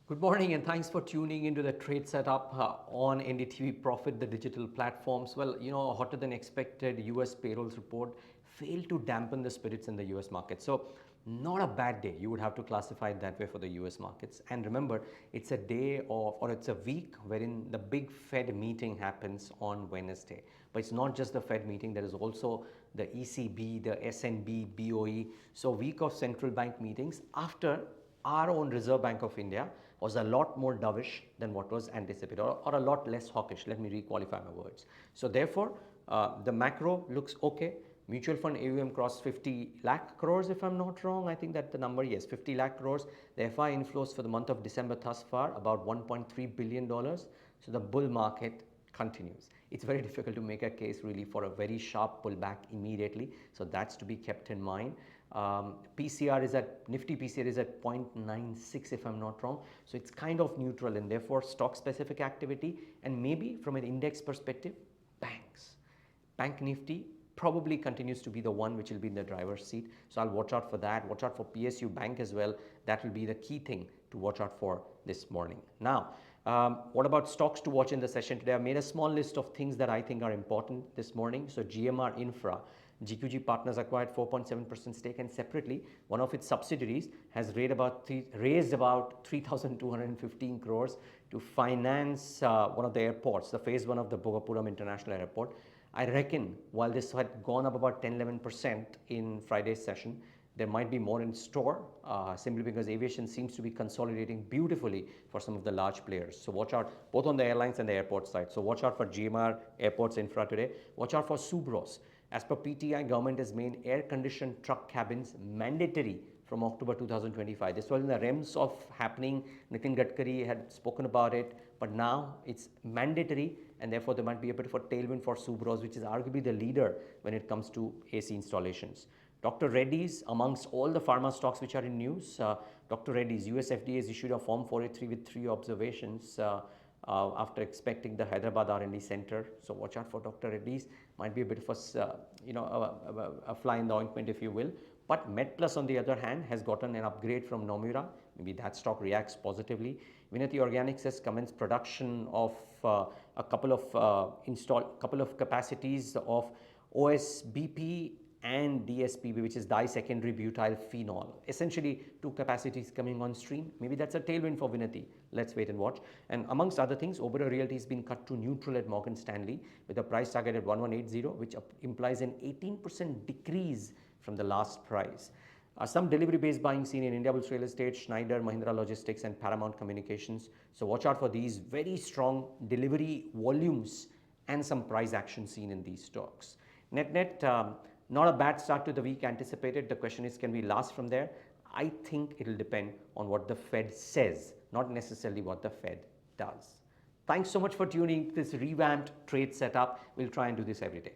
Good morning and thanks for tuning into the trade setup on NDTV Profit, the digital platforms. Well, hotter than expected US payrolls report failed to dampen the spirits in the US market. So, not a bad day. You would have to classify it that way for the US markets. And remember, it's a day of, or it's a week wherein the big Fed meeting happens on Wednesday. But it's not just the Fed meeting, there is also the ECB, the SNB, BOE. So, week of central bank meetings after our own Reserve Bank of India was a lot more dovish than what was anticipated, or a lot less hawkish. Let me requalify my words. So therefore, the macro looks okay. Mutual fund AUM crossed 50 lakh crores, if I'm not wrong. I think that the number, yes, 50 lakh crores. The FI inflows for the month of December thus far, about $1.3 billion. So the bull market continues. It's very difficult to make a case really for a very sharp pullback immediately. So that's to be kept in mind. PCR is at, Nifty PCR is at 0.96 if I'm not wrong. So it's kind of neutral, and therefore stock specific activity, and maybe from an index perspective, banks. Bank Nifty probably continues to be the one which will be in the driver's seat. So I'll watch out for that. Watch out for PSU Bank as well. That will be the key thing to watch out for this morning. Now, what about stocks to watch in the session today? I've made a small list of things that I think are important this morning. So GMR Infra, GQG Partners acquired 4.7% stake, and separately, one of its subsidiaries has raised about 3,215 crores to finance one of the airports, the phase one of the Bhogapuram International Airport. I reckon while this had gone up about 10-11% in Friday's session, there might be more in store simply because aviation seems to be consolidating beautifully for some of the large players. So watch out both on the airlines and the airport side. So watch out for GMR Airports Infra today. Watch out for Subros. As per PTI, government has made air-conditioned truck cabins mandatory from October 2025. This was in the realms of happening. Nitin Gadkari had spoken about it, but now it's mandatory, and therefore there might be a bit of a tailwind for Subros, which is arguably the leader when it comes to AC installations. Dr. Reddy's, amongst all the pharma stocks which are in news, Dr. Reddy's, US FDA has issued a Form 483 with 3 observations after expecting the Hyderabad R&D Center. So watch out for Dr. Reddy's. Might be a bit of a fly in the ointment, if you will. But MedPlus, on the other hand, has gotten an upgrade from Nomura. Maybe that stock reacts positively. Vinati Organics has commenced production of a couple of capacities of OSBP and DSPB, which is disecondary butyl phenol. Essentially, 2 capacities coming on stream. Maybe that's a tailwind for Vinati. Let's wait and watch. And amongst other things, Oberoi Realty has been cut to neutral at Morgan Stanley with a price target at 1180, which implies an 18% decrease from the last price. Some delivery-based buying seen in Indiabulls Real Estate, Schneider, Mahindra Logistics, and Paramount Communications. So watch out for these very strong delivery volumes and some price action seen in these stocks. Net, not a bad start to the week anticipated. The question is, can we last from there? I think it'll depend on what the Fed says, not necessarily what the Fed does. Thanks so much for tuning to this revamped trade setup. We'll try and do this every day.